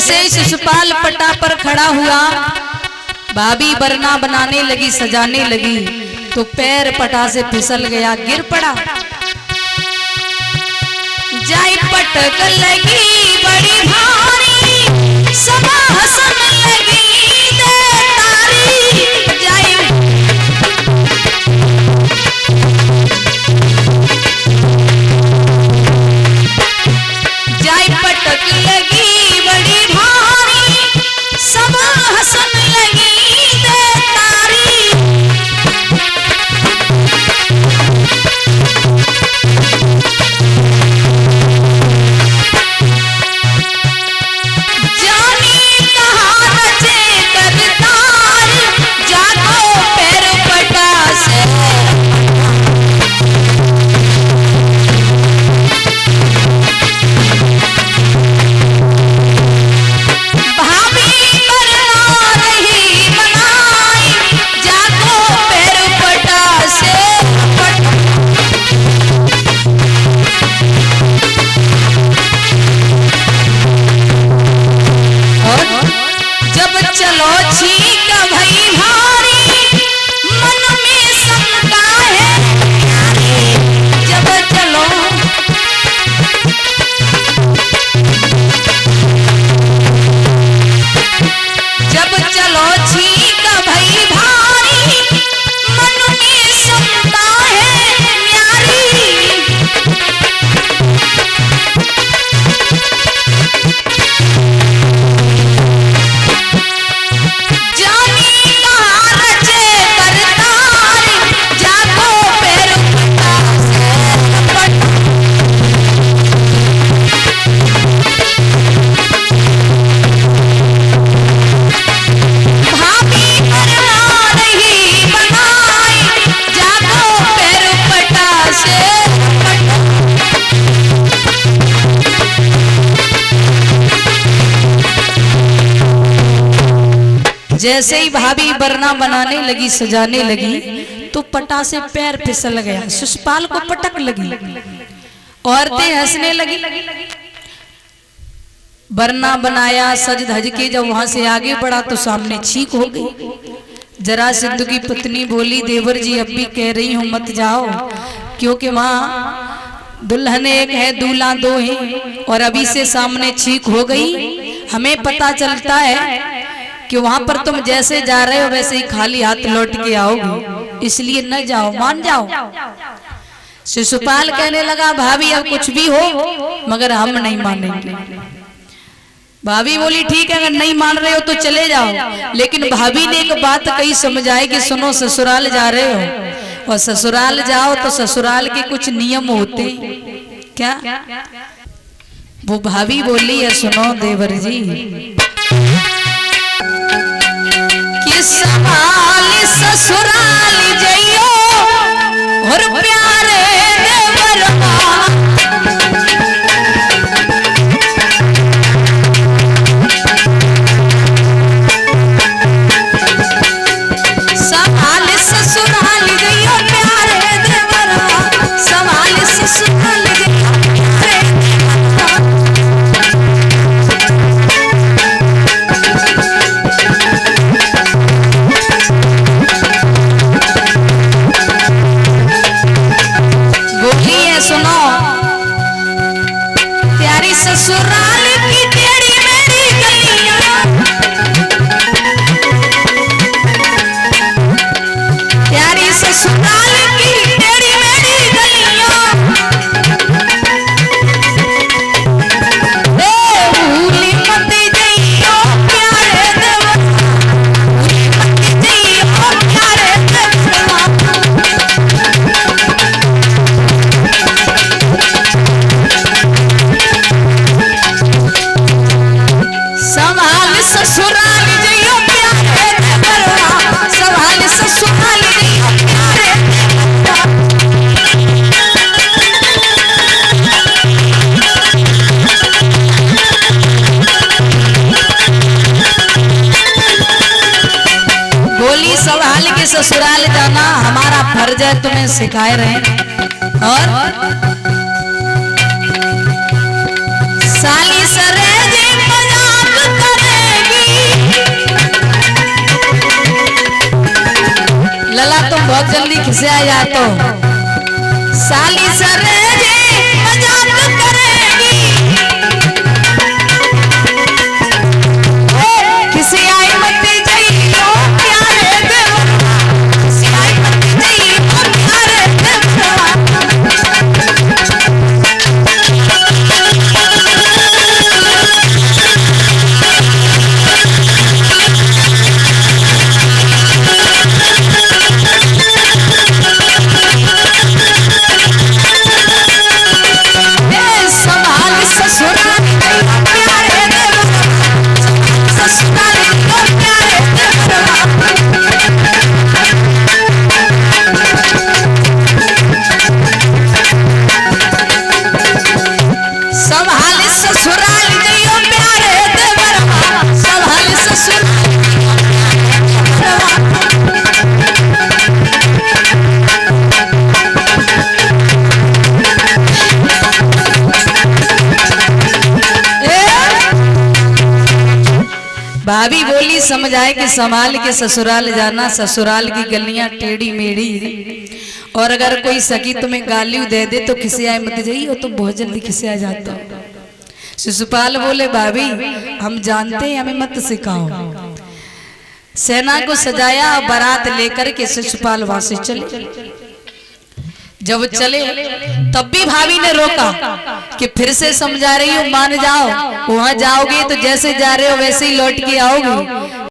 जैसे ही शिशुपाल पटा पर खड़ा हुआ, भाभी बरना बनाने लगी, सजाने लगी, तो पैर पटा से फिसल गया, गिर पड़ा। जाई पटक लगी बड़ी भारी, समा हसन लगी दे तारी। जाई पटक लगी बड़ी भारी, समा हसन लगी दे तारी। चलो छीक भई भारी, मन में शंका है जब चलो। जब चलो छीक भई भारी, मन में शंका है न्यारी। जैसे ही भाभी बरना बनाने लगी, सजाने लगी, तो पटा से पैर फिसल गया, शिशुपाल को पटक लगी। औरतें हंसने लगी। बरना बनाया, सज धज के जब वहां से आगे बढ़ा तो सामने छींक हो गई। जरासंध की पत्नी बोली, देवर जी अब भी कह रही हूं मत जाओ, क्योंकि वहां दुल्हन एक है, दूल्हा दो हैं, और अभी से सामने छींक हो गई। हमें पता चलता है कि वहां पर तुम जैसे जा रहे हो वैसे ही खाली हाथ लौट के आओगे, इसलिए न जाओ, मान जाओ। शिशुपाल कहने लगा, भाभी अब कुछ भी हो मगर हम नहीं मानेंगे। भाभी बोली, ठीक है, अगर नहीं मान रहे हो तो चले जाओ। लेकिन भाभी ने एक बात कही, समझाई कि सुनो, ससुराल जा रहे हो और ससुराल जाओ तो ससुराल के कुछ नियम होते। क्या? वो भाभी बोली है, सुनो देवर जी, संभाल ससुराल जइयो और प्यारे देवरवा। संभाल ससुराल जइयो प्यारे देवरवा, संभाल ससुराल जइयो प्यारे देवरवा। सुनो, प्यारी ससुराल की टेढ़ी मेरी गलियां, प्यारी ससुराल की टेढ़ी मेरी गलियां, भूली मत जइयो प्यारे देवरवा, भूली मत जइयो प्यारे देवरवा। ससुराल जइयो प्यारे देवरवा, संभाल ससुराल जइयो प्यारे देवरवा। बोली, संभाल के ससुराल जाना हमारा फर्ज है, तुम्हें सिखाए रहे। और साली सरेजे मजाक खिसिया जा तो साली सरे जी मजाक करेगी खिसियाई मत जाइयो प्यारे देवरवा खिसियाई मत जाइयो प्यारे देवरवा भाभी बोली समझ आए कि संभाल के ससुराल जाना, ससुराल की गलियां टेढ़ी मेढ़ी, और अगर कोई सखी तुम्हें गाली दे दे तो खिसियाए मत जाइए, और तुम बहुत जल्दी खिसिया जाता हो। शिशुपाल बोले भाभी हम जानते हैं, हमें मत सिखाओ। सेना को सजाया और बारात लेकर के शिशुपाल वहां से चले। जब चले तब भी भाभी ने रोका कि फिर से समझा रही हूँ मान जाओ, वहां जाओगे तो जैसे जा रहे हो वैसे ही लौट के आओगे,